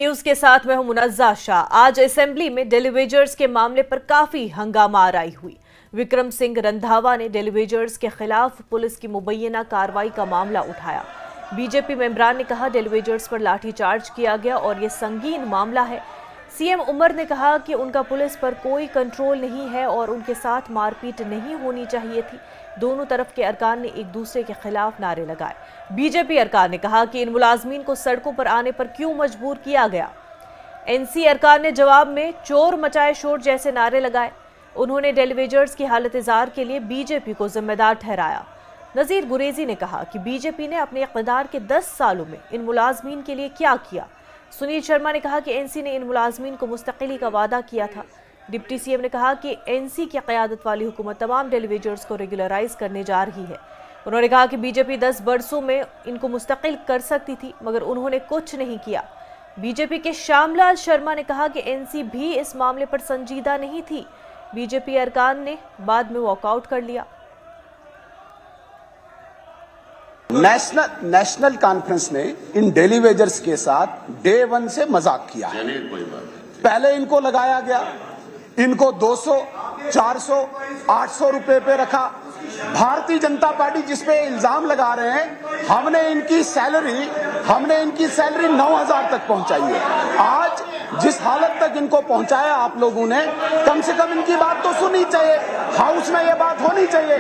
News के साथ मैं हूं मुनज्जा शाह। आज असेंबली में डेलीवेजर्स के मामले पर काफी हंगामा आराई हुई। विक्रम सिंह रंधावा ने डेलीवेजर्स के खिलाफ पुलिस की मुबैना कार्रवाई का मामला उठाया। बीजेपी मेंबरान ने कहा डेलीवेजर्स पर लाठीचार्ज किया गया और ये संगीन मामला है। सीएम उमर ने कहा कि उनका पुलिस पर कोई कंट्रोल नहीं है और उनके साथ मारपीट नहीं होनी चाहिए थी। दोनों तरफ के अरकान ने एक दूसरे के खिलाफ नारे लगाए। बीजेपी अरकान ने कहा कि इन मुलाजमीन को सड़कों पर आने पर क्यों मजबूर किया गया। एनसी अरकान ने जवाब में चोर मचाए शोर जैसे नारे लगाए। उन्होंने डेलीवेजर्स की हालत-ए-जार के लिए बीजेपी को जिम्मेदार ठहराया। नजीर गुरेजी ने कहा कि बीजेपी ने अपने इक़्तिदार के 10 सालों में इन मुलाजमीन के लिए क्या किया। सुनील शर्मा ने कहा कि एनसी ने इन मुलाजमीन को मुस्तकिली का वादा किया था। डिप्टी सीएम ने कहा कि एनसी की क़यादत वाली हुकूमत तमाम डेलीवेजर्स को रेगुलराइज करने जा रही है। उन्होंने कहा कि बीजेपी 10 बरसों में इनको मुस्तकिल कर सकती थी मगर उन्होंने कुछ नहीं किया। बीजेपी के श्यामलाल शर्मा ने कहा कि एनसी भी इस मामले पर संजीदा नहीं थी। बीजेपी अरकान ने बाद में वॉकआउट कर लिया। नेशनल कॉन्फ्रेंस ने इन डेलीवेजर्स के साथ डे 1 से मजाक किया है। पहले इनको लगाया गया, इनको 200, 400, 800 रुपए पे रखा। भारतीय जनता पार्टी जिस पे इल्जाम लगा रहे हैं, हमने इनकी सैलरी 9,000 तक पहुंचाई है। आज जिस हालत तक इनको पहुंचाया आप लोगों ने, कम से कम इनकी बात तो सुननी चाहिए। हाउस में ये बात होनी चाहिए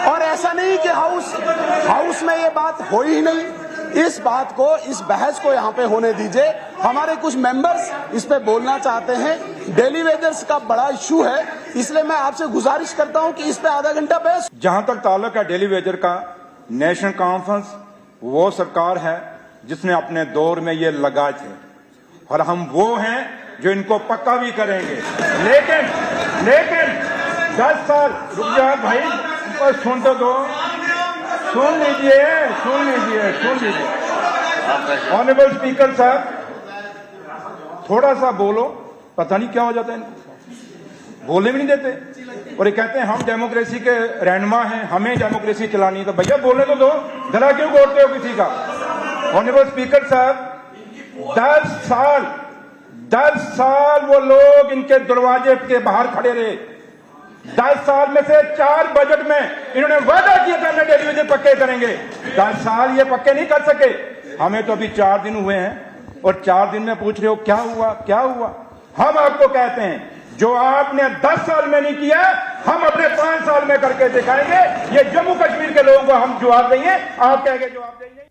और ऐसा नहीं कि हाउस में ये बात हो ही नहीं। इस बात को, इस बहस को यहाँ पे होने दीजिए। हमारे कुछ मेंबर्स इस पे बोलना चाहते हैं। डेलीवेजर्स का बड़ा इशू है, इसलिए मैं आपसे गुजारिश करता हूं कि इस पे आधा घंटा बहस। जहां तक ताल्लुक है डेलीवेजर का, नेशनल कॉन्फ्रेंस वो सरकार है जिसने अपने दौर में ये लगाए थे और हम वो हैं जो इनको पक्का भी करेंगे। लेकिन 10 साल रुक जाओ भाई, और सुन तो दो, सुन लीजिए। ऑनरेबल स्पीकर साहब, थोड़ा सा बोलो, पता नहीं क्या हो जाता है इनको, बोलने भी नहीं देते। और ये कहते हैं हम डेमोक्रेसी के रहनुमा हैं, हमें डेमोक्रेसी चलानी है। तो भैया बोलने तो दो, जरा क्यों बोलते हो किसी का। ऑनरेबल स्पीकर साहब, 10 साल वो लोग इनके दरवाजे के बाहर खड़े रहे। 10 साल में से 4 बजट में इन्होंने वादा किया था हमने डेलीवेजर पक्के करेंगे। 10 साल ये पक्के नहीं कर सके। हमें तो अभी 4 दिन हुए हैं और 4 दिन में पूछ रहे हो क्या हुआ। हम आपको कहते हैं जो आपने 10 साल में नहीं किया, हम अपने 5 साल में करके दिखाएंगे। ये जम्मू कश्मीर के लोगों को हम जवाब देंगे, आप कहेंगे जवाब देंगे।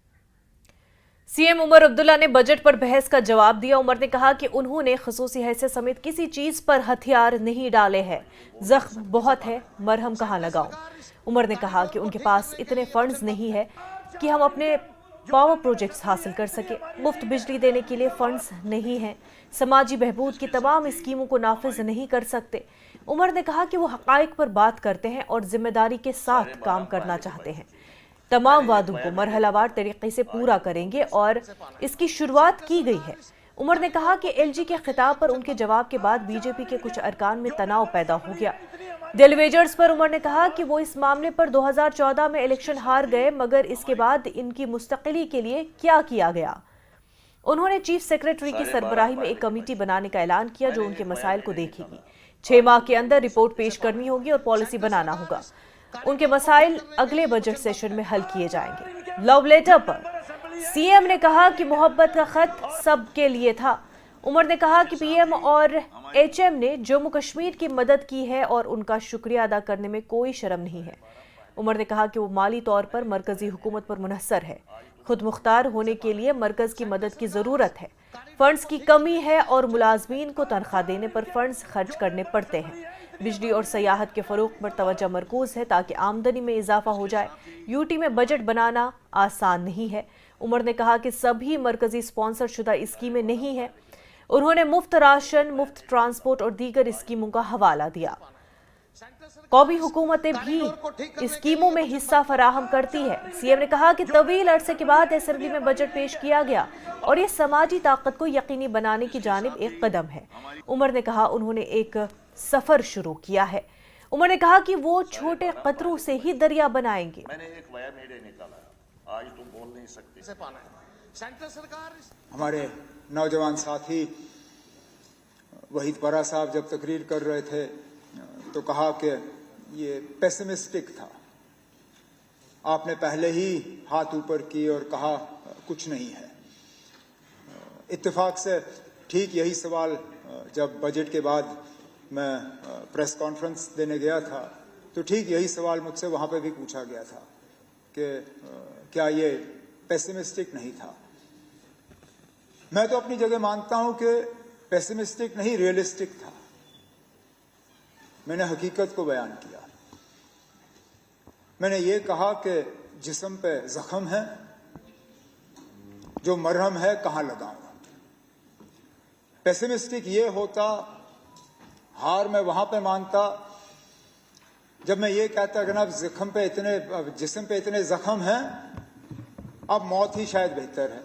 सीएम उमर अब्दुल्ला ने बजट पर बहस का जवाब दिया। उमर ने कहा कि उन्होंने खसूसी हैसियत समेत किसी चीज पर हथियार नहीं डाले हैं। जख्म बहुत है, मरहम कहां लगाऊं। उमर ने कहा कि उनके पास इतने फंड्स नहीं है कि हम अपने पावर प्रोजेक्ट्स हासिल कर सके। मुफ्त बिजली देने के लिए फंड्स नहीं है। समाजी बहबूद की तमाम स्कीमों को नाफिज नहीं कर सकते। उमर ने कहा कि वो हकाइक पर बात करते हैं और जिम्मेदारी के साथ काम करना चाहते हैं। तमाम वादों को मरहलावार तरीके से पूरा करेंगे और इसकी शुरुआत की गई है। उमर ने कहा कि एलजी के खिताब पर उनके जवाब के बाद बीजेपी के कुछ अरकान में तनाव पैदा हो गया। डेलीवेजर्स पर उमर ने कहा कि वो इस मामले पर 2014 में इलेक्शन हार गए, मगर इसके बाद इनकी मुस्तकिली के लिए क्या किया गया। उन्होंने चीफ सेक्रेटरी की सरबराही में एक कमेटी बनाने का ऐलान किया जो उनके मसाइल को देखेगी। 6 माह के अंदर रिपोर्ट पेश करनी होगी और पॉलिसी बनाना होगा। उनके मसाइल अगले बजट सेशन में हल किए जाएंगे। लव लेटर पर सीएम ने कहा कि मोहब्बत का खत सबके लिए था। उमर ने कहा कि पीएम और एचएम ने जम्मू कश्मीर की मदद की है और उनका शुक्रिया अदा करने में कोई शर्म नहीं है। उमर ने कहा कि वो माली तौर पर मरकजी हुकूमत पर मुनहसर है। खुद मुख्तार होने के लिए मरकज की मदद की जरूरत है। फंड्स की कमी है और मुलाजमीन को तनख्वाह देने पर फंड्स खर्च करने पड़ते हैं। बिजली और सयाहत के फरोग पर तवज्जो मरकूज है ताकि आमदनी में इजाफा हो जाए। यूटी में बजट बनाना आसान नहीं है। उमर ने कहा कि सभी मरकजी स्पॉन्सर शुदा स्कीमें नहीं है। उन्होंने मुफ्त राशन, मुफ्त ट्रांसपोर्ट और दीगर स्कीमों का हवाला दिया। कौमी हुकूमतें भी स्कीमों में हिस्सा फराहम करती है। सीएम ने कहा कि तवील अरसे के बाद असेंबली में बजट पेश किया गया और ये समाजी ताकत को यकीनी बनाने की जानिब एक कदम है। उमर ने कहा उन्होंने एक सफर शुरू किया है। उमर ने कहा कि वो छोटे कतरों से ही दरिया बनाएंगे। मैंने एक वया मीडिया निकाला, आज तुम बोल नहीं सकते। सेंट्रल सरकार हमारे नौजवान साथी वहीद परा साहब जब तकरीर कर रहे थे तो कहा कि ये पेसिमिस्टिक था। आपने पहले ही हाथ ऊपर किए और कहा कुछ नहीं है। इत्तेफाक से ठीक यही सवाल जब बजट के बाद मैं प्रेस कॉन्फ्रेंस देने गया था तो ठीक यही सवाल मुझसे वहां पे भी पूछा गया था कि क्या ये पेसिमिस्टिक नहीं था। मैं तो अपनी जगह मानता हूं कि पेसिमिस्टिक नहीं, रियलिस्टिक था। मैंने हकीकत को बयान किया। मैंने ये कहा कि जिस्म पे जख्म है, जो मरहम है कहां लगाऊं। पेसिमिस्टिक ये होता, हार मैं वहां पे मानता जब मैं ये कहता कि ना जिस्म पे इतने जख्म हैं, अब मौत ही शायद बेहतर है।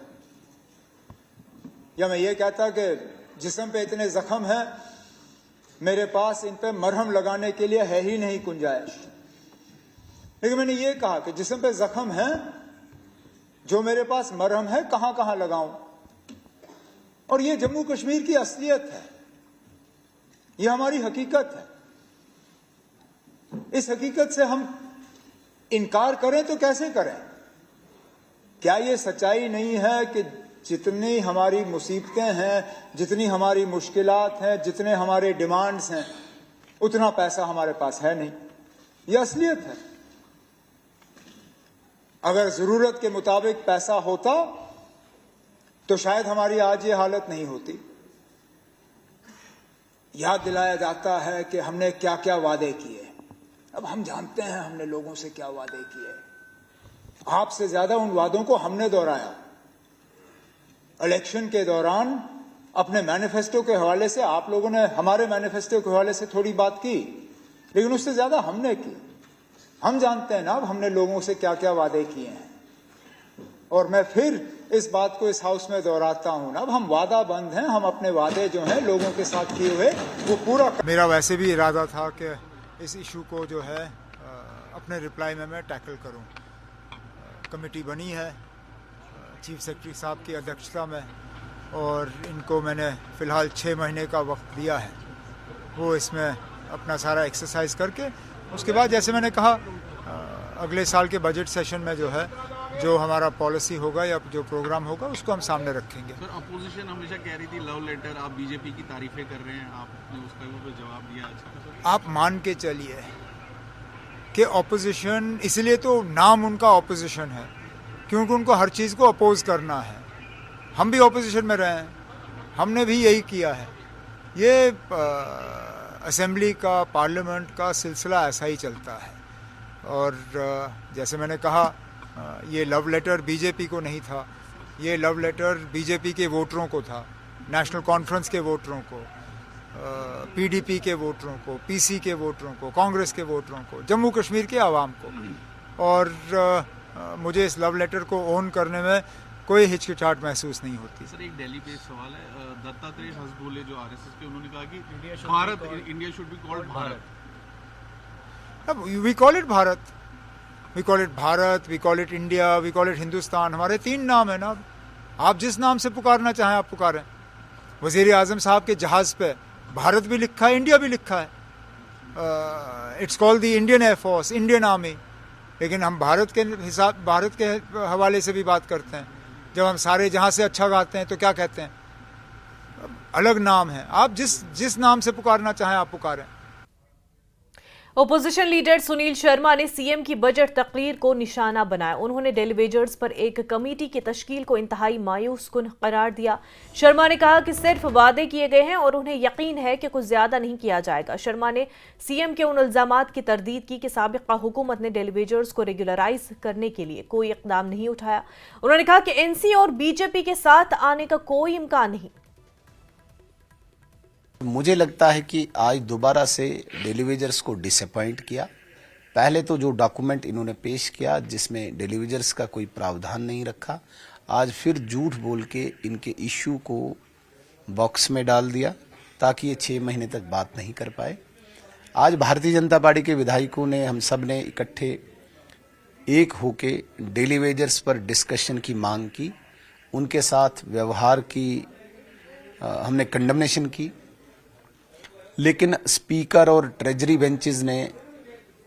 या मैं ये कहता कि जिस्म पे इतने जख्म हैं, मेरे पास इन पे मरहम लगाने के लिए है ही नहीं गुंजाइश। लेकिन मैंने ये कहा कि जिस्म पे जख्म है, जो मेरे पास मरहम है कहां कहां लगाऊं। और ये जम्मू कश्मीर की असलियत है, ये हमारी हकीकत है। इस हकीकत से हम इनकार करें तो कैसे करें? क्या ये सच्चाई नहीं है कि जितनी हमारी मुसीबतें हैं, जितनी हमारी मुश्किलात हैं, जितने हमारे डिमांड्स हैं, उतना पैसा हमारे पास है नहीं? यह असलियत है। अगर जरूरत के मुताबिक पैसा होता तो शायद हमारी आज ये हालत नहीं होती। याद दिलाया जाता है कि हमने क्या क्या वादे किए। अब हम जानते हैं हमने लोगों से क्या वादे किए। आपसे ज्यादा उन वादों को हमने दोहराया। इलेक्शन के दौरान अपने मैनिफेस्टो के हवाले से आप लोगों ने हमारे मैनिफेस्टो के हवाले से थोड़ी बात की, लेकिन उससे ज्यादा हमने की। हम जानते हैं ना अब हमने लोगों से क्या क्या वादे किए हैं। और मैं फिर इस बात को इस हाउस में दोहराता हूं ना, अब हम वादा बंद हैं। हम अपने वादे जो हैं लोगों के साथ किए हुए वो पूरा। मेरा वैसे भी इरादा था कि इस इशू को जो है अपने रिप्लाई में मैं टैकल करूं। कमेटी बनी है चीफ सेक्रेटरी साहब की अध्यक्षता में, और इनको मैंने फ़िलहाल 6 महीने का वक्त दिया है। वो इसमें अपना सारा एक्सरसाइज करके उसके बाद जैसे मैंने कहा अगले साल के बजट सेशन में जो है जो हमारा पॉलिसी होगा या जो प्रोग्राम होगा उसको हम सामने रखेंगे। सर, अपोजिशन हमेशा कह रही थी लव लेटर, आप बीजेपी की तारीफें कर रहे हैं, आपने उसका भी जवाब दिया आज। आप मान के चलिए कि ऑपोजिशन, इसलिए तो नाम उनका ऑपोजिशन है क्योंकि उनको हर चीज़ को अपोज करना है। हम भी ऑपोजिशन में रहे हैं, हमने भी यही किया है। ये असेंबली का, पार्लियामेंट का सिलसिला ऐसा ही चलता है। और जैसे मैंने कहा ये लव लेटर बीजेपी को नहीं था, ये लव लेटर बीजेपी के वोटरों को था, नेशनल कॉन्फ्रेंस के वोटरों को, पीडीपी के वोटरों को, पीसी के वोटरों को, कांग्रेस के वोटरों को, जम्मू कश्मीर के आवाम को। और मुझे इस लव लेटर को ओन करने में कोई हिचकिचाहट महसूस नहीं होती। सर, एक दिल्ली पे एक सवाल है। दत्तात्रेय हसबोले जो आरएसएस के, उन्होंने कहा कि India should be called Bharat. अब we call it Bharat, we call it Bharat, we call it India, we call it Hindustan. हमारे 3 नाम है ना, आप जिस नाम से पुकारना चाहें आप पुकारें। वजीर आजम साहब के जहाज पे भारत भी लिखा है, इंडिया भी लिखा है। It's called the Indian air force, Indian army. लेकिन हम भारत के हवाले से भी बात करते हैं। जब हम सारे जहां से अच्छा गाते हैं तो क्या कहते हैं? अलग नाम है। आप जिस नाम से पुकारना चाहें आप पुकारें। ओपोजिशन लीडर सुनील शर्मा ने सीएम की बजट तकरीर को निशाना बनाया। उन्होंने डेलीवेजर्स पर एक कमेटी की तश्कील को इंतहाई मायूस कुन करार दिया। शर्मा ने कहा कि सिर्फ वादे किए गए हैं और उन्हें यकीन है कि कुछ ज्यादा नहीं किया जाएगा। शर्मा ने सीएम के उन इल्जामात की तरदीद की कि साबिका हुकूमत ने डेलीवेजर्स को रेगुलराइज करने के लिए कोई इकदाम नहीं उठाया। उन्होंने कहा कि एनसी और बीजेपी के साथ आने का कोई इम्कान नहीं। मुझे लगता है कि आज दोबारा से डेलीवेजर्स को डिसअपॉइंट किया। पहले तो जो डॉक्यूमेंट इन्होंने पेश किया जिसमें डेलीवेजर्स का कोई प्रावधान नहीं रखा, आज फिर झूठ बोल के इनके इश्यू को बॉक्स में डाल दिया ताकि ये 6 महीने तक बात नहीं कर पाए। आज भारतीय जनता पार्टी के विधायकों ने, हम सब ने इकट्ठे एक होके डेलीवेजर्स पर डिस्कशन की मांग की उनके साथ व्यवहार की हमने कंडमनेशन की, लेकिन स्पीकर और ट्रेजरी बेंचेस ने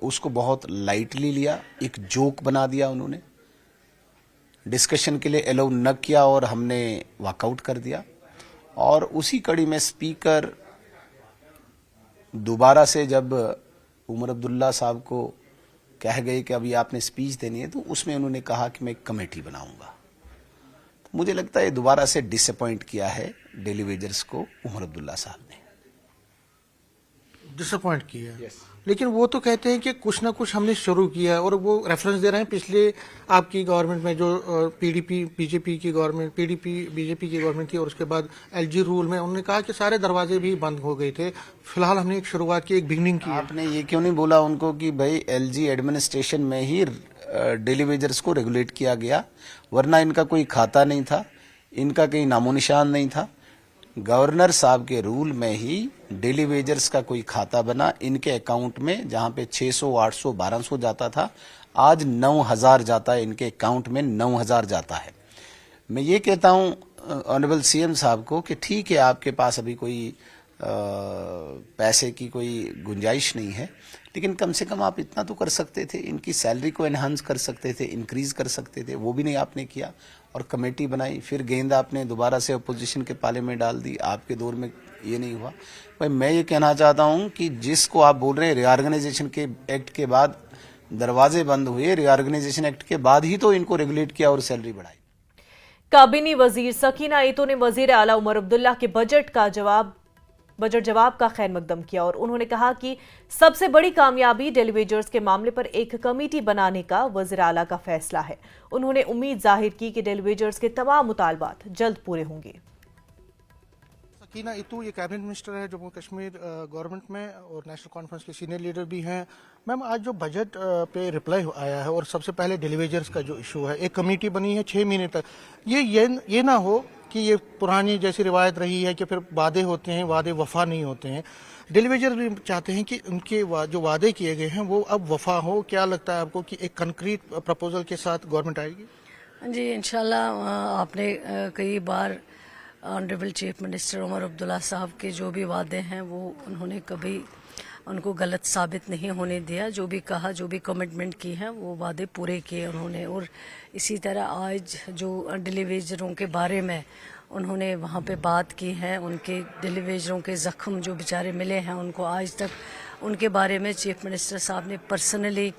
उसको बहुत लाइटली लिया, एक जोक बना दिया उन्होंने, डिस्कशन के लिए अलाउ न किया और हमने वॉकआउट कर दिया। और उसी कड़ी में स्पीकर दोबारा से जब उमर अब्दुल्ला साहब को कह गए कि अभी आपने स्पीच देनी है, तो उसमें उन्होंने कहा कि मैं एक कमेटी बनाऊंगा। तो मुझे लगता है दोबारा से डिसअपॉइंट किया है डेली वेजर्स को उमर अब्दुल्ला साहब ने। डिसअपॉइंट किया लेकिन वो तो कहते हैं कि कुछ ना कुछ हमने शुरू किया, और वो रेफरेंस दे रहे हैं पिछले आपकी गवर्नमेंट में जो पीडीपी बीजेपी की गवर्नमेंट, पीडीपी बीजेपी की गवर्नमेंट थी, और उसके बाद एलजी रूल में उन्होंने कहा कि सारे दरवाजे भी बंद हो गए थे। फिलहाल हमने एक शुरुआत की, एक बिगनिंग की। आपने ये क्यों नहीं बोला उनको कि भाई एलजी एडमिनिस्ट्रेशन में ही डेली वेजर्स को रेगुलेट किया गया, वरना इनका कोई खाता नहीं था, इनका कहीं नामो निशान नहीं था। गवर्नर साहब के रूल में ही डेली वेजर्स का कोई खाता बना, इनके अकाउंट में जहां पे 600, 800, 1200 जाता था, आज 9000 जाता है, इनके अकाउंट में 9000 जाता है। मैं ये कहता हूं ऑनरेबल सीएम साहब को कि ठीक है, आपके पास अभी कोई पैसे की कोई गुंजाइश नहीं है, लेकिन कम से कम आप इतना तो कर सकते थे, इनकी सैलरी को एनहांस कर सकते थे, इंक्रीज कर सकते थे, वो भी नहीं आपने किया। और कमेटी बनाई, फिर गेंद आपने दोबारा से अपोजिशन के पाले में डाल दी। आपके दौर में ये नहीं हुआ। भाई मैं ये कहना चाहता हूं कि जिसको आप बोल रहे हैं रिऑर्गेनाइजेशन के एक्ट के बाद दरवाजे बंद हुए, रिऑर्गेनाइजेशन एक्ट के बाद ही तो इनको रेगुलेट किया और सैलरी बढ़ाई। काबीनी वजीर सकीना ईतो ने वजीर आला उमर अब्दुल्ला के बजट जवाब का खैर मकदम किया और उन्होंने कहा कि सबसे बड़ी कामयाबी डेली वेजर्स के मामले पर एक कमेटी बनाने का वजीर आला का फैसला है। उन्होंने उम्मीद जाहिर की कि डेली वेजर्स के तमाम मुतालबात जल्द पूरे होंगे। सकीना ईतो ये कैबिनेट मिनिस्टर है जम्मू कश्मीर गवर्नमेंट में और नेशनल कॉन्फ्रेंस के सीनियर लीडर भी हैं। मैम, आज जो बजट पे रिप्लाई आया है और सबसे पहले डेली वेजर्स का जो इशू है, एक कमेटी बनी है 6 महीने तक, ये ना हो कि ये पुरानी जैसी रिवायत रही है कि फिर वादे होते हैं, वादे वफा नहीं होते हैं। डेली वेजर चाहते हैं कि उनके जो वादे किए गए हैं वो अब वफा हो। क्या लगता है आपको कि एक कंक्रीट प्रपोजल के साथ गवर्नमेंट आएगी? जी इंशाल्लाह। आपने कई बार honourable chief minister Omar Abdullah sahab के जो भी वादे हैं वो उन्होंने कभी उनको गलत साबित नहीं होने दिया। जो भी कहा, जो भी कमिटमेंट की है, वो वादे पूरे किए उन्होंने। और इसी तरह आज जो डेली वेजरों के बारे में उन्होंने वहाँ पे बात की है, उनके डेली वेजरों के ज़ख्म जो बेचारे मिले हैं उनको आज तक, उनके बारे में चीफ मिनिस्टर साहब ने पर्सनली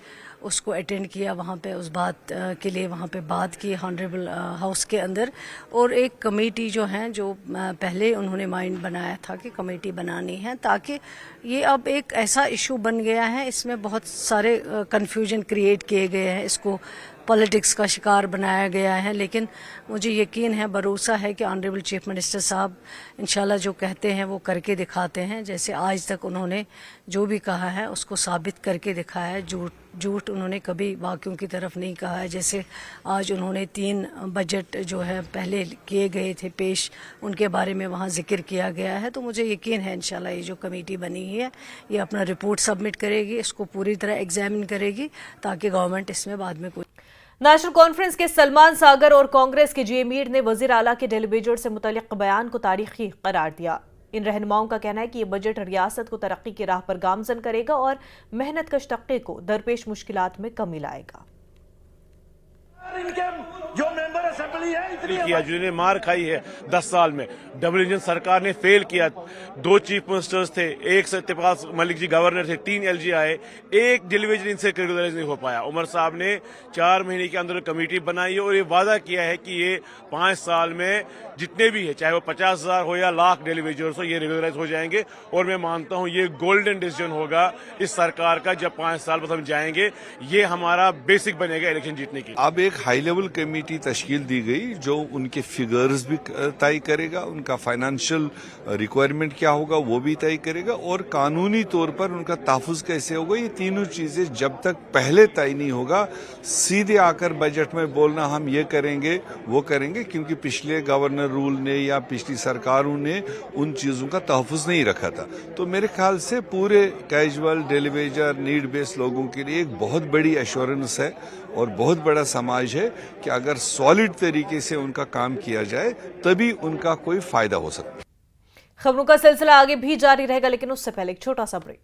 उसको अटेंड किया, वहाँ पे उस बात के लिए वहाँ पे बात की ऑनरेबल हाउस के अंदर। और एक कमेटी जो है, जो पहले उन्होंने माइंड बनाया था कि कमेटी बनानी है, ताकि ये अब एक ऐसा इशू बन गया है, इसमें बहुत सारे कन्फ्यूजन क्रिएट किए गए हैं, इसको पॉलिटिक्स का शिकार बनाया गया है। लेकिन मुझे यकीन है, भरोसा है कि ऑनरेबल चीफ मिनिस्टर साहब इंशाल्लाह जो कहते हैं वो करके दिखाते हैं। जैसे आज तक उन्होंने जो भी कहा है उसको साबित करके दिखाया है। झूठ उन्होंने कभी वाक़ियों की तरफ नहीं कहा है। जैसे आज उन्होंने 3 बजट जो है पहले किए गए थे पेश, उनके बारे में वहाँ जिक्र किया गया है। तो मुझे यकीन है इंशाल्लाह ये जो कमेटी बनी है ये अपना रिपोर्ट सबमिट करेगी, इसको पूरी तरह एग्जामिन करेगी, ताकि गवर्नमेंट इसमें बाद में कोई। नेशनल कॉन्फ्रेंस के सलमान सागर और कांग्रेस के जे मीर ने वजीर आला के डेली वेजर से मुतल्लिक बयान को तारीखी करार दिया। इन रहनुमाओं का कहना है कि ये बजट रियासत को तरक्की की राह पर गामजन करेगा और मेहनत कश तबके को दरपेश मुश्किलात में कमी लाएगा। इनके जो मेंबर असेंबली है इतनी किया, जिन्हें मार खाई है 10 साल में, डबल इंजन सरकार ने फेल किया। 2 चीफ मिनिस्टर्स थे, एक सत्यपाल मलिक जी गवर्नर थे, 3 एलजी आए, एक डेलीवेजर इनसे रेगुलराइज नहीं हो पाया। उमर साहब ने 4 महीने के अंदर कमेटी बनाई है और ये वादा किया है कि ये 5 साल में जितने भी है, चाहे वो 50,000 हो या लाख डेलीवेजर्स हो, ये रेगुलराइज हो जाएंगे। और मैं मानता हूं ये गोल्डन डिसीजन होगा इस सरकार का, जब 5 साल बाद हम जाएंगे, ये हमारा बेसिक बनेगा इलेक्शन जीतने की। अब एक हाई लेवल कमेटी तश्कील दी गई जो उनके फिगर्स भी तय करेगा, उनका फाइनेंशियल रिक्वायरमेंट क्या होगा वो भी तय करेगा, और कानूनी तौर पर उनका तहफ़्फ़ुज़ कैसे होगा। ये तीनों चीजें जब तक पहले तय नहीं होगा, सीधे आकर बजट में बोलना हम ये करेंगे वो करेंगे, क्योंकि पिछले गवर्नर रूल ने या पिछली सरकारों ने उन चीजों का तहफ़्फ़ुज़ नहीं रखा था। तो मेरे ख्याल से पूरे कैजुअल डेलीवेजर नीड बेस्ड लोगों के लिए एक बहुत बड़ी एश्योरेंस है और बहुत बड़ा समाज है कि अगर सॉलिड तरीके से उनका काम किया जाए तभी उनका कोई फायदा हो सकता है। खबरों का सिलसिला आगे भी जारी रहेगा, लेकिन उससे पहले एक छोटा सा ब्रेक।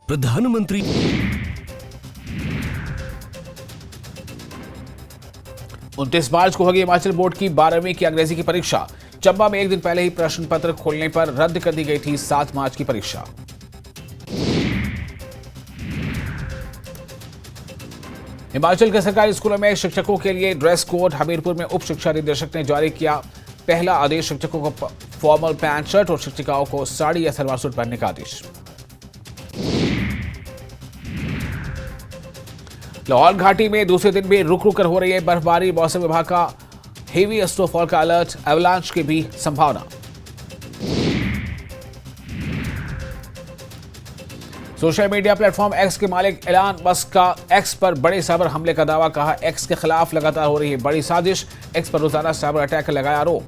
प्रधानमंत्री 29 मार्च को होगी हिमाचल बोर्ड की 12वीं की अंग्रेजी की परीक्षा। चंबा में एक दिन पहले ही प्रश्न पत्र खोलने पर रद्द कर दी गई थी 7 मार्च की परीक्षा। हिमाचल के सरकारी स्कूलों में शिक्षकों के लिए ड्रेस कोड। हमीरपुर में उप शिक्षा निदेशक ने जारी किया पहला आदेश। शिक्षकों को फॉर्मल पैंट शर्ट और शिक्षिकाओं को साड़ी या सलवार सूट पहनने का आदेश। लाहौल घाटी में दूसरे दिन भी रुक रुक कर हो रही है बर्फबारी। मौसम विभाग का हेवी स्नोफॉल का अलर्ट, एवलांच की भी संभावना। सोशल मीडिया प्लेटफॉर्म एक्स के मालिक एलन मस्क का एक्स पर बड़े साइबर हमले का दावा। कहा एक्स के खिलाफ लगातार हो रही है बड़ी साजिश। एक्स पर रोजाना साइबर अटैक का लगाया आरोप।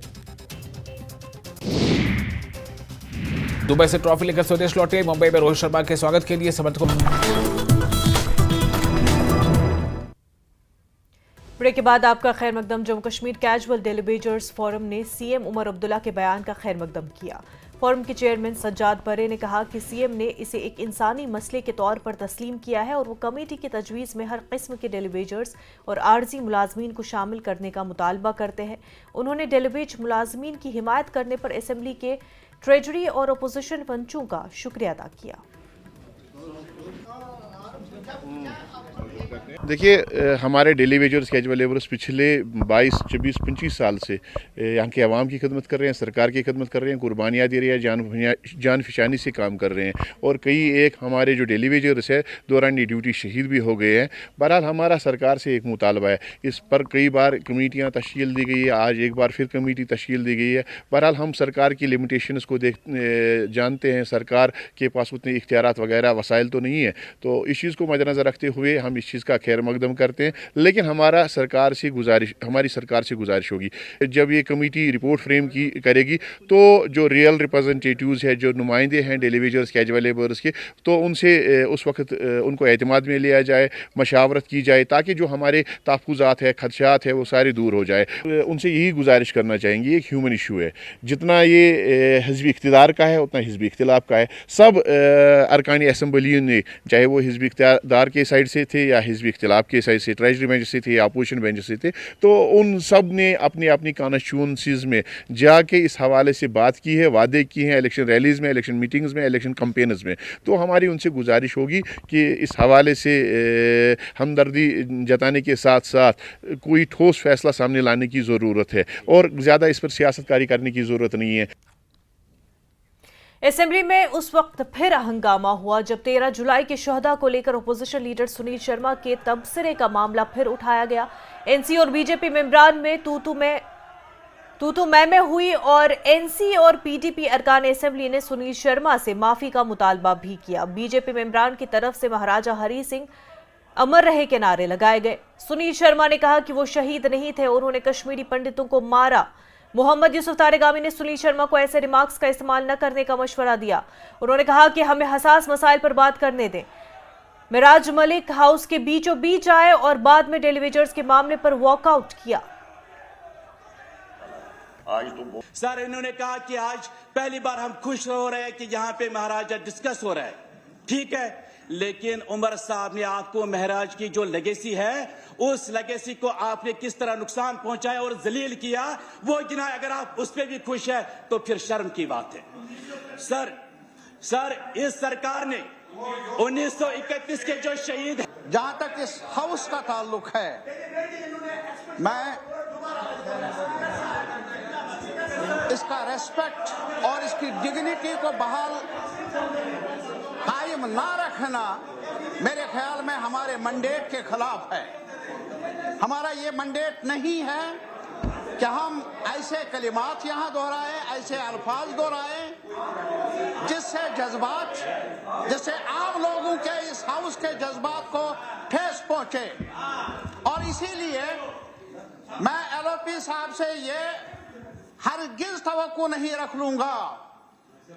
दुबई से ट्रॉफी लेकर स्वदेश लौटे। मुंबई में रोहित शर्मा के स्वागत के लिए समर्थकों। ब्रेक के बाद आपका खैर मकदम। जम्मू कश्मीर कैजुअल डेलीवेजर्स फोरम ने सीएम उमर अब्दुल्ला के बयान का खैर मकदम किया। फोरम के चेयरमैन सज्जाद बरे ने कहा कि सीएम ने इसे एक इंसानी मसले के तौर पर तस्लीम किया है और वो कमेटी की तजवीज़ में हर किस्म के डेलीवेजर्स और आर्जी मुलाजमीन को शामिल करने का मुतालबा करते हैं। उन्होंने डेलीवेज मुलाजमीन की हिमायत करने पर असेंबली के ट्रेजरी और अपोजिशन मंचों का शुक्रिया अदा किया। देखिए, हमारे डेली वेजर्स कैजुअल लेबरर्स पिछले 22, 24, 25 साल से यहाँ के अवाम की खिदमत कर रहे हैं, सरकार की खिदमत कर रहे हैं, कुर्बानियाँ दे रहे हैं, जान फिशानी से काम कर रहे हैं और कई एक हमारे जो डेली वेजर्स है दौरान ड्यूटी शहीद भी हो गए हैं। बहरहाल हमारा सरकार से एक मुतालबा है, इस पर कई बार कमेटियाँ तश्कील दी गई है, आज एक बार फिर कमेटी तश्कील दी गई है। बहरहाल हम सरकार की लिमिटेशंस को जानते हैं, सरकार के पास उतने इख्तियारात वगैरह वसाइल तो नहीं है, तो इस चीज़ को मद्देनज़र रखते हुए हम इस चीज़ का खैर मकदम करते हैं। लेकिन हमारी सरकार से गुजारिश होगी, जब ये कमेटी रिपोर्ट फ्रेम करेगी तो जो रियल रिप्रेजेंटेटिव्स है, जो नुमाइंदे हैं डेली वेजर्स कैजुअल लेबरर्स के, तो उनसे उस वक्त उनको एतमाद में लिया जाए, मशावरत की जाए, ताकि जो हमारे तहफ़्फ़ुज़ात है, खदशात है, वो सारे दूर हो जाए। उनसे यही गुजारिश करना चाहेंगे, एक ह्यूमन इशू है, जितना ये हिज़्ब इख्तिदार का है उतना हिज़्ब इख्तिलाफ का है। सब अरकानी असम्बली ने, चाहे वो हिज़्ब इख्तिदार के साइड से थे या हिज़्ब इख्तिलाफ के साइड से, ट्रेजरी बेंच से थे या अपोजिशन बेंच से थे, तो उन सब ने अपनी अपनी कॉन्स्टिट्यूंसीज़ में जाके इस हवाले से बात की है, वादे किए हैं, इलेक्शन रैलीज़ में, इलेक्शन मीटिंग्स में, इलेक्शन कैंपेन्स में। तो हमारी उनसे गुजारिश होगी कि इस हवाले से हमदर्दी जताने के साथ साथ कोई ठोस फैसला सामने लाने की ज़रूरत है और ज़्यादा इस पर सियासतकारी करने की ज़रूरत नहीं है। असेंबली में उस वक्त फिर हंगामा हुआ जब 13 जुलाई के शोहदा को लेकर अपोजिशन लीडर सुनील शर्मा के तबसरे का मामला फिर उठाया गया। एनसी और बीजेपी मेंबरान में तू मैं हुई और एनसी और पीडीपी अरकान असेंबली ने सुनील शर्मा से माफी का मुतालबा भी किया। बीजेपी मेंबरान की तरफ से महाराजा हरि सिंह अमर रहे के नारे लगाए गए। सुनील शर्मा ने कहा कि वो शहीद नहीं थे, उन्होंने कश्मीरी पंडितों को मारा। मोहम्मद यूसुफ तारेगामी ने सुनील शर्मा को ऐसे रिमार्क्स का इस्तेमाल न करने का मशवरा दिया। उन्होंने कहा कि हमें हसास मसाइल पर बात करने दें। मिराज मलिक हाउस के बीचों बीच आए और बाद में डेलीवेजर्स के मामले पर वॉकआउट किया। सर, इन्होंने कहा कि आज पहली बार हम खुश हो रहे हैं कि यहाँ पे महाराजा डिस्कस हो रहा है, ठीक है, लेकिन उमर साहब ने आपको महराज की जो लेगेसी है, उस लेगेसी को आपने किस तरह नुकसान पहुंचाया और जलील किया, वो गिनाए। अगर आप उस पर भी खुश है तो फिर शर्म की बात है। सर, इस सरकार ने 1931 के जो शहीद, जहां तक इस हाउस का ताल्लुक है, मैं इसका रेस्पेक्ट और इसकी डिग्निटी को बहाल कायम ना रखना मेरे ख्याल में हमारे मैंडेट के खिलाफ है। हमारा ये मैंडेट नहीं है कि हम ऐसे कलिमात यहाँ दोहराएं, ऐसे अल्फाज दोहराएं जिससे आम लोगों के इस हाउस के जज्बात को ठेस पहुंचे। और इसीलिए मैं एलओपी साहब से ये हरगिज तवक्को नहीं रख लूंगा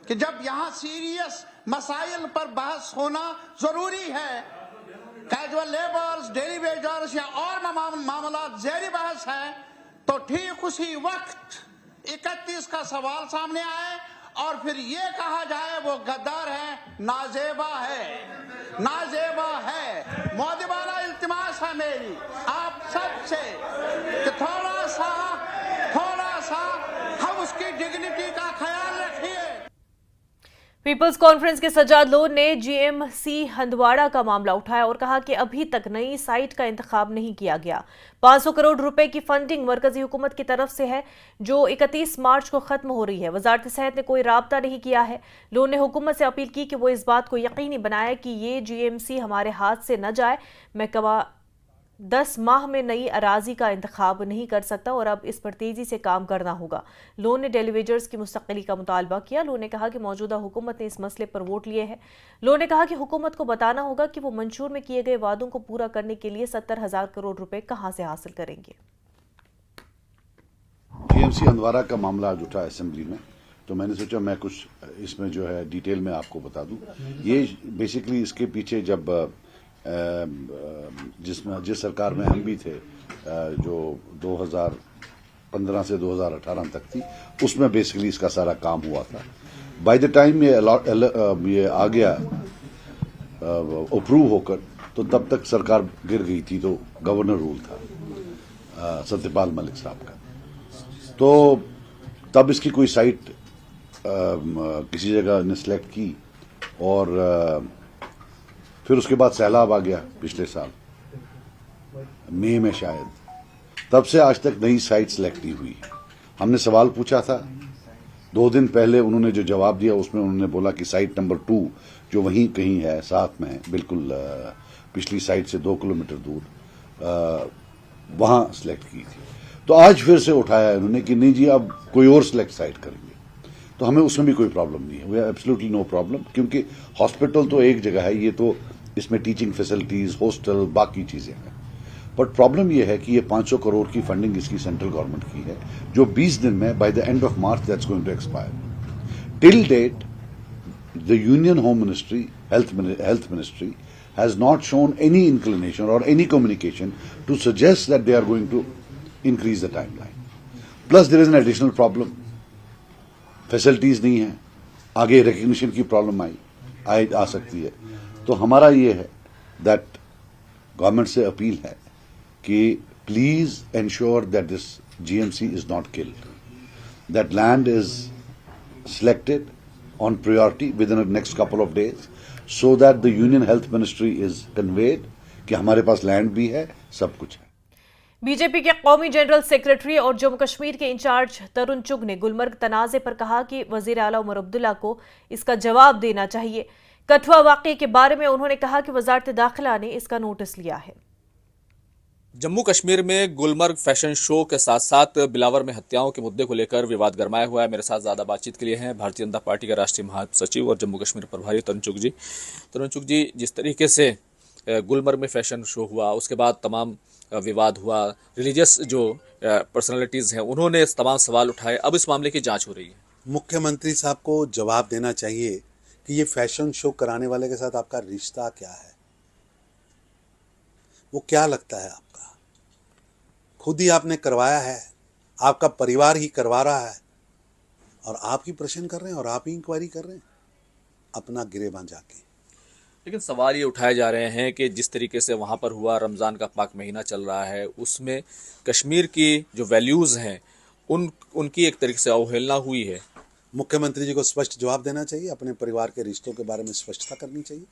कि जब यहां सीरियस मसाइल पर बहस होना जरूरी है, कैजुअल लेबर्स, डेली वेजर्स या और मामला ज़ेरी बहस है, तो ठीक उसी वक्त 31 का सवाल सामने आए और फिर ये कहा जाए वो गद्दार है, नाजेबा है, नाजेबा है। मौदिबाना इल्तिमास है मेरी आप सबसे कि थोड़ा सा हम उसकी डिग्निटी का ख्याल रखिए। पीपल्स कॉन्फ्रेंस के सज्जाद लोन ने जीएमसी हंदवाड़ा का मामला उठाया और कहा कि अभी तक नई साइट का इंतखाब नहीं किया गया। 500 करोड़ रुपए की फंडिंग मरकजी हुकूमत की तरफ से है जो 31 मार्च को खत्म हो रही है। वजारत सेहत ने कोई राब्ता नहीं किया है। लोन ने हुकूमत से अपील की कि वो इस बात को यकीनी बनाए कि ये जीएमसी हमारे हाथ से न जाए। महकमा 10 माह में नई अराजी का इंतखाब नहीं कर सकता और अब इस पर तेजी से काम करना होगा। लोन ने डेलीवेजर्स की मुस्तकिली का मुतालबा किया। लोन ने कहा कि मौजूदा हुकूमत ने इस मसले पर वोट लिए हैं। लोन ने कहा कि हुकूमत को बताना होगा कि वो मंशूर में किए गए वादों को पूरा करने के लिए 70,000 करोड़ रुपए कहां से हासिल करेंगे। जीएमसी हंदवाड़ा का मामला आज उठा असेंबली में, तो मैंने सोचा मैं कुछ इसमें जो है डिटेल में आपको बता दूं। ये बेसिकली इसके पीछे जब जिस सरकार में हम भी थे, जो 2015 से 2018 तक थी, उसमें बेसिकली इसका सारा काम हुआ था। बाय द टाइम ये आ गया अप्रूव होकर, तो तब तक सरकार गिर गई थी, तो गवर्नर रूल था सत्यपाल मलिक साहब का। तो तब इसकी कोई साइट किसी जगह ने सिलेक्ट की और फिर उसके बाद सैलाब आ गया पिछले साल मई में शायद, तब से आज तक नई साइट सिलेक्ट नहीं हुई। हमने सवाल पूछा था 2 दिन पहले, उन्होंने जो जवाब दिया उसमें उन्होंने बोला कि साइट नंबर 2 जो वहीं कहीं है, साथ में है, बिल्कुल पिछली साइट से 2 किलोमीटर दूर, वहां सिलेक्ट की थी। तो आज फिर से उठाया उन्होंने कि नहीं जी अब कोई और सिलेक्ट साइट करेंगे। तो हमें उसमें भी कोई प्रॉब्लम नहीं है, we are absolutely no problem, क्योंकि हॉस्पिटल तो एक जगह है, ये तो इसमें टीचिंग फैसिलिटीज, हॉस्टल, बाकी चीजें हैं। बट प्रॉब्लम यह है कि ये 500 करोड़ की फंडिंग इसकी सेंट्रल गवर्नमेंट की है, जो 20 दिन में by the end of March that's going to expire. Till date the union home ministry, health ministry has not shown any inclination or any communication to suggest that they are going to increase the timeline. Plus there is an additional problem. Facilities नहीं है, आगे recognition की problem आ सकती है। तो हमारा ये है दैट गवर्नमेंट से अपील है कि please ensure that this GMC is not killed, that land is selected on priority with in the next couple of days, so that the union health ministry is conveyed कि हमारे पास land भी है, सब कुछ है। BJP के कौमी general secretary और जम्मू कश्मीर के इंचार्ज तरुण चुग ने गुलमर्ग तनाज़े पर कहा कि वजीर आला उमर अब्दुल्ला को इसका जवाब देना चाहिए। कठुआ वाक़े के बारे में उन्होंने कहा कि वजारत दाखिला ने इसका नोटिस लिया है। जम्मू कश्मीर में गुलमर्ग फैशन शो के साथ साथ बिलावर में हत्याओं के मुद्दे को लेकर विवाद गरमाया हुआ है। मेरे साथ ज़्यादा बातचीत के लिए हैं भारतीय जनता पार्टी के राष्ट्रीय महासचिव और जम्मू कश्मीर प्रभारी तरुण चुग जी। तरुण चुग जी, जिस तरीके से गुलमर्ग में फैशन शो हुआ, उसके बाद तमाम विवाद हुआ, रिलीजियस जो पर्सनालिटीज़ हैं उन्होंने तमाम सवाल उठाए, अब इस मामले की जांच हो रही है। मुख्यमंत्री साहब को जवाब देना चाहिए कि ये फैशन शो कराने वाले के साथ आपका रिश्ता क्या है, वो क्या लगता है आपका? खुद ही आपने करवाया है, आपका परिवार ही करवा रहा है और आप ही प्रश्न कर रहे हैं और आप ही इंक्वायरी कर रहे हैं अपना गिरेबान जाके। लेकिन सवाल ये उठाए जा रहे हैं कि जिस तरीके से वहाँ पर हुआ, रमज़ान का पाक महीना चल रहा है, उसमें कश्मीर की जो वैल्यूज़ हैं उनकी एक तरीके से अवहेलना हुई है। मुख्यमंत्री जी को स्पष्ट जवाब देना चाहिए, अपने परिवार के रिश्तों के बारे में स्पष्टता करनी चाहिए।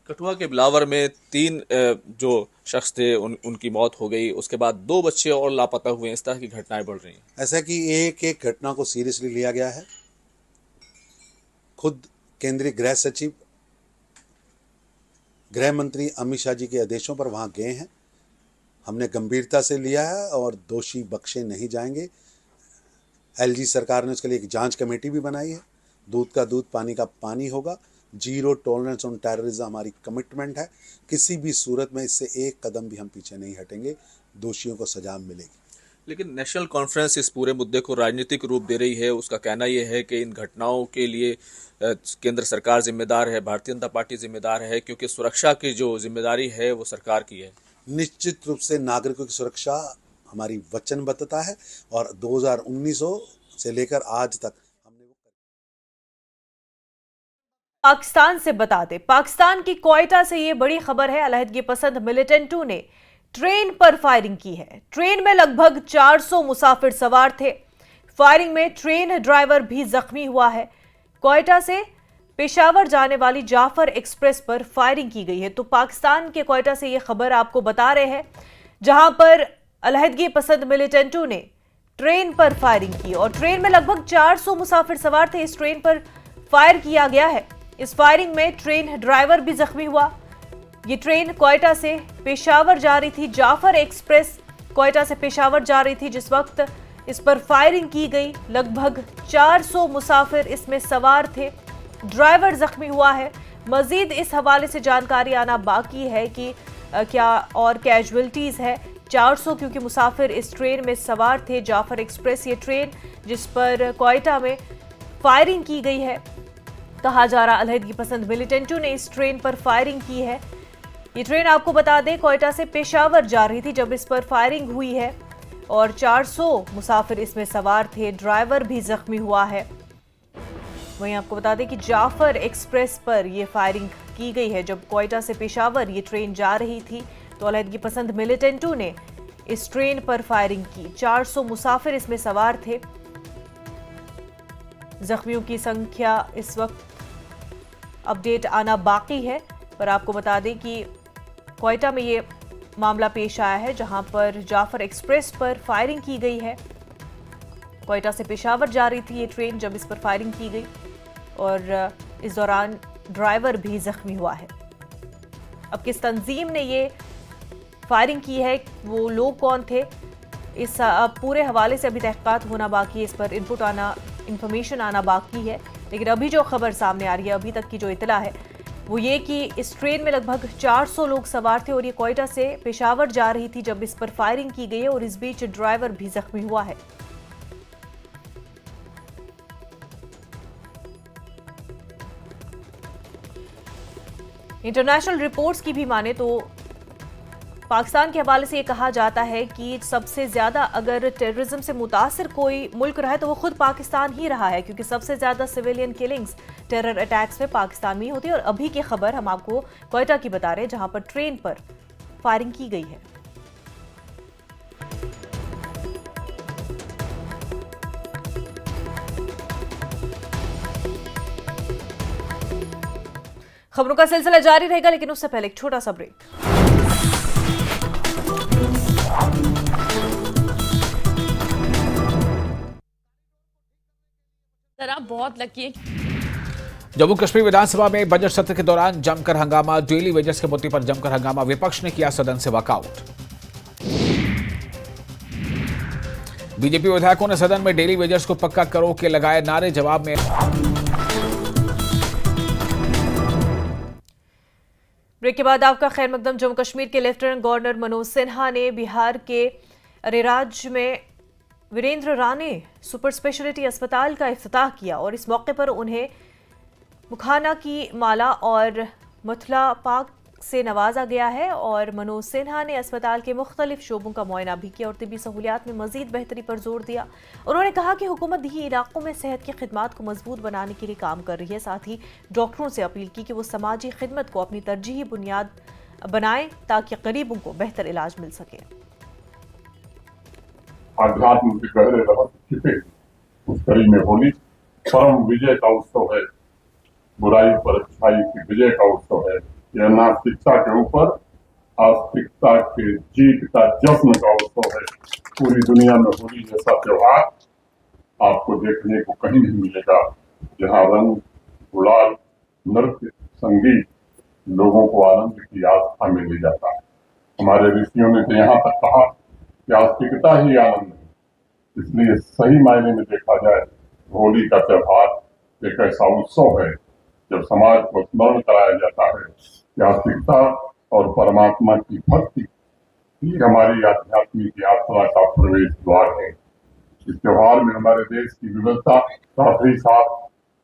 कठुआ के बिलावर में 3 जो शख्स थे उनकी मौत हो गई, उसके बाद 2 बच्चे और लापता हुए, इस तरह की घटनाएं बढ़ रही हैं। ऐसा कि एक एक घटना को सीरियसली लिया गया है। खुद केंद्रीय गृह सचिव, गृह मंत्री अमित शाह जी के आदेशों पर वहां गए हैं, हमने गंभीरता से लिया है और दोषी बख्शे नहीं जाएंगे। एलजी सरकार ने उसके लिए एक जांच कमेटी भी बनाई है। दूध का दूध, पानी का पानी होगा। जीरो टॉलरेंस ऑन टेररिज्म हमारी कमिटमेंट है। किसी भी सूरत में इससे एक कदम भी हम पीछे नहीं हटेंगे, दोषियों को सजा मिलेगी। लेकिन नेशनल कॉन्फ्रेंस इस पूरे मुद्दे को राजनीतिक रूप दे रही है। उसका कहना यह है कि इन घटनाओं के लिए केंद्र सरकार जिम्मेदार है, भारतीय जनता पार्टी जिम्मेदार है, क्योंकि सुरक्षा की जो जिम्मेदारी है वो सरकार की है। निश्चित रूप से नागरिकों की सुरक्षा हमारी वचनबद्धता है और 2019 से लेकर आज तक पाकिस्तान से बता दें, पाकिस्तान की क्वेटा से ये बड़ी खबर है। अलहदगी पसंद मिलिटेंटों ने ट्रेन पर फायरिंग की है। ट्रेन में लगभग 400 मुसाफिर सवार थे। फायरिंग में ट्रेन ड्राइवर भी जख्मी हुआ है। क्वेटा से पेशावर जाने वाली जाफर एक्सप्रेस पर फायरिंग की गई है। तो पाकिस्तान के क्वेटा से ये खबर आपको बता रहे हैं, जहां पर अलहदगी पसंद मिलिटेंटों ने ट्रेन पर फायरिंग की और ट्रेन में लगभग 400 मुसाफिर सवार थे। इस ट्रेन पर फायर किया गया है। इस फायरिंग में ट्रेन ड्राइवर भी जख्मी हुआ। ये ट्रेन क्वेटा से पेशावर जा रही थी। जाफर एक्सप्रेस क्वेटा से पेशावर जा रही थी जिस वक्त इस पर फायरिंग की गई। लगभग 400 मुसाफिर इसमें सवार थे। ड्राइवर जख्मी हुआ है। मजीद इस हवाले से जानकारी आना बाकी है कि क्या और कैजुअल्टीज है। 400 क्योंकि मुसाफिर इस ट्रेन में सवार थे। जाफर एक्सप्रेस ये ट्रेन जिस पर क्वेटा में फायरिंग की गई है। कहा जा रहा अलहदगी पसंद मिलिटेंटों ने इस ट्रेन पर फायरिंग की है। ये ट्रेन आपको बता दें क्वेटा से पेशावर जा रही थी जब इस पर फायरिंग हुई है और 400 मुसाफिर इसमें सवार थे। ड्राइवर भी जख्मी हुआ है। वहीं आपको बता दें कि जाफर एक्सप्रेस पर यह फायरिंग की गई है जब क्वेटा से पेशावर ये ट्रेन जा रही थी। तो अलहदगी पसंद मिलिटेंटों ने इस ट्रेन पर फायरिंग की। 400 मुसाफिर इसमें सवार थे। जख्मियों की संख्या इस वक्त अपडेट आना बाकी है, पर आपको बता दें कि क्वेटा में ये मामला पेश आया है जहां पर जाफर एक्सप्रेस पर फायरिंग की गई है। क्वेटा से पेशावर जा रही थी ये ट्रेन जब इस पर फायरिंग की गई और इस दौरान ड्राइवर भी जख्मी हुआ है। अब किस तंजीम ने ये फायरिंग की है, वो लोग कौन थे, इस पूरे हवाले से अभी तहकीकात होना बाकी है। इस पर इंफॉर्मेशन आना बाकी है। लेकिन अभी जो खबर सामने आ रही है, अभी तक की जो इतला है वो ये कि इस ट्रेन में लगभग 400 लोग सवार थे और ये क्वेटा से पेशावर जा रही थी जब इस पर फायरिंग की गई है और इस बीच ड्राइवर भी जख्मी हुआ है। इंटरनेशनल रिपोर्ट्स की भी माने तो पाकिस्तान के हवाले से ये कहा जाता है कि सबसे ज्यादा अगर टेररिज्म से मुतासिर कोई मुल्क रहा है तो वो खुद पाकिस्तान ही रहा है, क्योंकि सबसे ज्यादा सिविलियन किलिंग्स टेरर अटैक्स में पाकिस्तान में ही होती है। और अभी की खबर हम आपको क्वेटा की बता रहे हैं जहां पर ट्रेन पर फायरिंग की गई है। खबरों का सिलसिला जारी रहेगा, लेकिन उससे पहले एक छोटा सा ब्रेक। आप बहुत लकी है। जम्मू कश्मीर विधानसभा में बजट सत्र के दौरान जमकर हंगामा। डेली वेजेस के मुद्दे पर जमकर हंगामा। विपक्ष ने किया सदन से वॉकआउट। बीजेपी विधायकों ने सदन में डेली वेजेस को पक्का करो के लगाए नारे। जवाब में ब्रेक के बाद आपका खैर मकदम। जम्मू कश्मीर के लेफ्टिनेंट गवर्नर मनोज सिन्हा ने बिहार के अरेराज में वीरेंद्र राणे सुपर स्पेशलिटी अस्पताल का इफ्तिताह किया और इस मौके पर उन्हें मुखाना की माला और मथुरा पाक से नवाजा गया है। और मनोज सिन्हा ने अस्पताल के मुख्तलिफ शोबों का मुआयना भी किया और तिब्बी सहूलियात में मजीद बेहतरी पर जोर दिया। उन्होंने कहा कि हुकूमत दी इलाकों में सेहत की खिदमात को मजबूत बनाने के लिए काम कर रही है। साथ ही डॉक्टरों से अपील की कि वो समाजी खिदमत को अपनी तरजीही बुनियाद बनाएं ताकि गरीबों को बेहतर इलाज मिल सके। आध्यात्म के गहरे रहस्य छिपे उस कड़ी में होली परम विजय का उत्सव है। बुराई पर अच्छाई की विजय का उत्सव है। यह नास्तिकता के ऊपर आस्तिकता के जीत का जश्न का उत्सव है। पूरी दुनिया में होली जैसा त्योहार आपको देखने को कहीं नहीं मिलेगा, जहाँ रंग, गुलाल, नृत्य, संगीत लोगों को आनंद की आस्था में ले जाता है। हमारे ऋषियों ने तो यहाँ तक कहा कि आस्तिकता ही आनंद है। इसलिए सही मायने में देखा जाए होली का त्योहार एक ऐसा उत्सव है जब समाज को स्मरण कराया जाता है कि आस्तिकता और परमात्मा की भक्ति ये हमारी आध्यात्मिक यात्रा का प्रवेश द्वार है। इस त्योहार में हमारे देश की विविधता, साथ ही साथ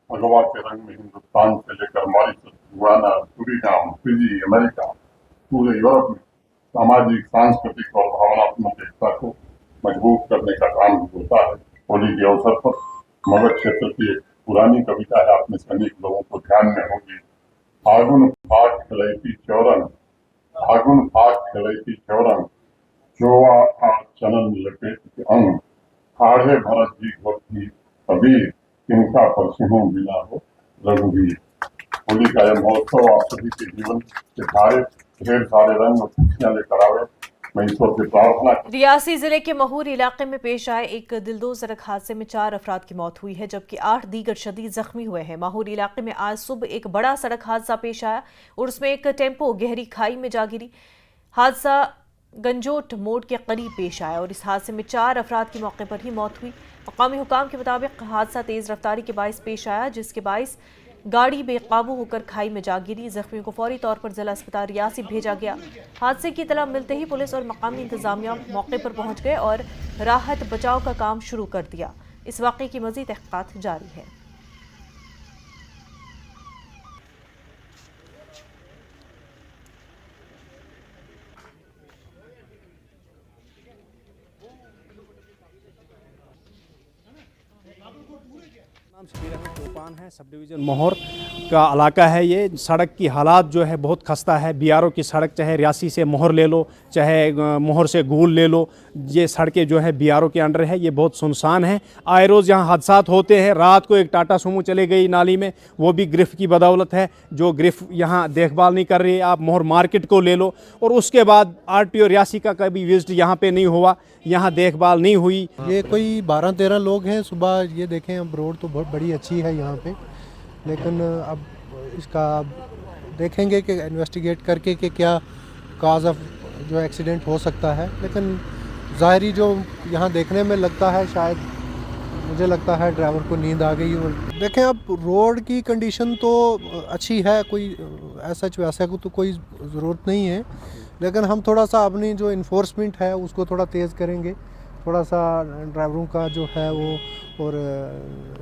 भगवा के रंग में हिंदुस्तान से लेकर Mauritius, Guyana, Suriname, Fiji, America, पूरे यूरोप में सामाजिक, सांस्कृतिक और भावनात्मक एकता को मजबूत करने का काम होता है। होली के अवसर पर मगध क्षेत्र की एक पुरानी कविता है, आप में से अनेक लोगों को ध्यान में होगी। फागुन फाग खिलैती चौरंग, फागुन फाग खिलैती चौरंग, जोआ आग चनन लपेट के अंग, आढ़े भरत जी घोटी कबीर, तिनका परसों बिना हो रघुवीर। होली का यह महोत्सव आप सभी के जीवन के सारे ढेर सारे रंग और खुशियां लेकर आवे। मैं ईश्वर से प्रार्थना। रियासी जिले के महूर इलाके में पेश आए एक दिलदोज सड़क हादसे में 4 अफराद की मौत हुई है, जबकि 8 दीगर शदीद जख्मी हुए हैं। महूर इलाके में आज सुबह एक बड़ा सड़क हादसा पेश आया और उसमें एक टेम्पो गहरी खाई में जा गिरी। हादसा गंजोट मोड़ के करीब पेश आया और इस हादसे में 4 अफराद की मौके पर ही मौत हुई। मकामी हुकाम के मुताबिक हादसा तेज रफ्तारी के बाइस पेश आया, जिसके बाइस गाड़ी बेकाबू होकर खाई में जा गिरी। जख्मियों को फौरी तौर पर जिला अस्पताल रियासी भेजा गया। हादसे की इतला मिलते ही पुलिस और मकामी इंतजामिया मौके पर पहुंच गए और राहत बचाव का काम शुरू कर दिया। इस वाक़े की मज़ीद तहक़ीक़ात जारी है। चौपान है, सब डिवीज़न मोहर का इलाका है। ये सड़क की हालात जो है बहुत खस्ता है। बीआरओ की सड़क, चाहे रियासी से मोहर ले लो, चाहे मोहर से गूल ले लो, ये सड़कें जो है बीआरओ के अंडर है। ये बहुत सुनसान है। आए रोज़ यहाँ हादसात होते हैं। रात को एक टाटा सुमो चले गई नाली में, वो भी ग्रिफ की बदौलत है। जो ग्रिफ यहाँ देखभाल नहीं कर रही है। आप मोहर मार्केट को ले लो, और उसके बाद RTO रियासी का कभी विजिट यहाँ पे नहीं हुआ, यहाँ देखभाल नहीं हुई। ये कोई 12-13 लोग हैं। सुबह ये देखें, अब रोड तो बहुत बड़ी अच्छी है यहाँ पे, लेकिन अब इसका देखेंगे कि इन्वेस्टिगेट करके कि क्या काज ऑफ जो एक्सीडेंट हो सकता है। लेकिन ज़ाहिरी जो यहाँ देखने में लगता है, शायद मुझे लगता है ड्राइवर को नींद आ गई। और देखें, अब रोड की कंडीशन तो अच्छी है, कोई ऐसा वैसा को तो कोई ज़रूरत नहीं है, लेकिन हम थोड़ा सा अपनी जो इन्फोर्समेंट है उसको थोड़ा तेज़ करेंगे। थोड़ा सा ड्राइवरों का जो है वो और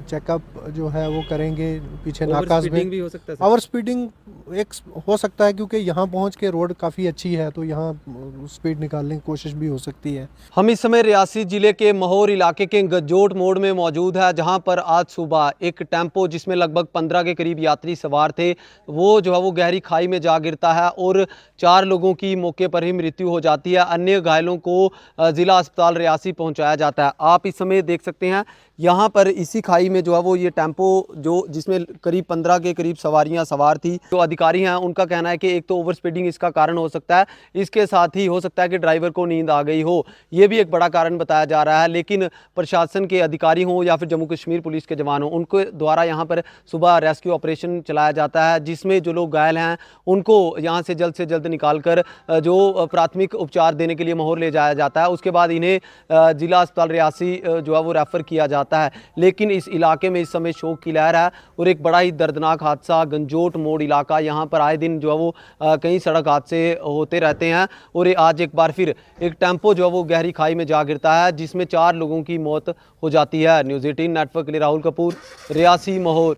चेकअप जो है वो करेंगे। पीछे नाकाज में भी हो सकता है। ओवर स्पीडिंग एक हो सकता है, क्योंकि यहाँ पहुँच के रोड काफ़ी अच्छी है, तो यहाँ स्पीड निकालने की कोशिश भी हो सकती है। हम इस समय रियासी जिले के महौर इलाके के गंजोट मोड़ में मौजूद है, जहाँ पर आज सुबह एक टेम्पो जिसमें लगभग 15 के करीब यात्री सवार थे, वो जो है वो गहरी खाई में जा गिरता है और 4 लोगों की मौके पर ही मृत्यु हो जाती है। अन्य घायलों को जिला अस्पताल रियासी पहुँचाया जाता है। आप इस समय देख सकते हैं यहाँ पर इसी खाई में जो है वो ये टेम्पो जो जिसमें करीब 15 के करीब सवारियाँ सवार थी। जो अधिकारी हैं उनका कहना है कि एक तो ओवर स्पीडिंग इसका कारण हो सकता है, इसके साथ ही हो सकता है कि ड्राइवर को नींद आ गई हो, ये भी एक बड़ा कारण बताया जा रहा है। लेकिन प्रशासन के अधिकारी हों या फिर जम्मू कश्मीर पुलिस के जवान हों, उनके द्वारा यहाँ पर सुबह रेस्क्यू ऑपरेशन चलाया जाता है, जिसमें जो लोग घायल हैं उनको यहाँ से जल्द निकाल कर जो प्राथमिक उपचार देने के लिए महौर ले जाया जाता है। उसके बाद इन्हें जिला अस्पताल रियासी जो है वो रेफ़र किया जाता है। लेकिन इस इलाके में इस समय शोक की लहर है और एक बड़ा ही दर्दनाक हादसा गंजोट मोड़ इलाका, यहाँ पर आए दिन जो है वो कई सड़क हादसे होते रहते हैं और आज एक बार फिर एक टेम्पो जो है वो गहरी खाई में जा गिरता है, जिसमें 4 लोगों की मौत हो जाती है। न्यूज़ 18 नेटवर्क के लिए राहुल कपूर, रियासी महौर।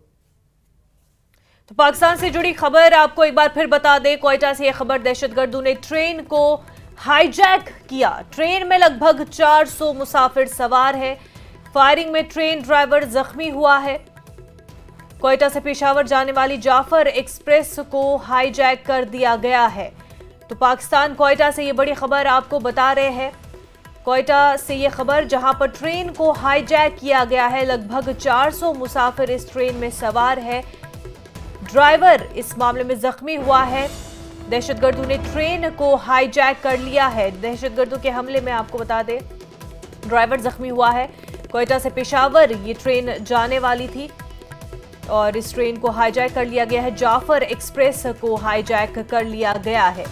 तो पाकिस्तान से जुड़ी खबर आपको एक बार फिर बता दें। क्वेटा से यह खबर, दहशतगर्दों ने ट्रेन को हाईजैक किया। ट्रेन में लगभग 400 मुसाफिर सवार है। फायरिंग में ट्रेन ड्राइवर जख्मी हुआ है। क्वेटा से पेशावर जाने वाली जाफर एक्सप्रेस को हाईजैक कर दिया गया है। तो पाकिस्तान क्वेटा से ये बड़ी खबर आपको बता रहे हैं। क्वेटा से ये खबर, जहां पर ट्रेन को हाईजैक किया गया है। लगभग 400 मुसाफिर इस ट्रेन में सवार है। ड्राइवर इस मामले में जख्मी हुआ है। दहशतगर्दों ने ट्रेन को हाईजैक कर लिया है। दहशतगर्दों के हमले में आपको बता दें ड्राइवर जख्मी हुआ है। क्वेटा से पेशावर ये ट्रेन जाने वाली थी और इस ट्रेन को हाईजैक कर लिया गया है। जाफर एक्सप्रेस को हाईजैक कर लिया गया है।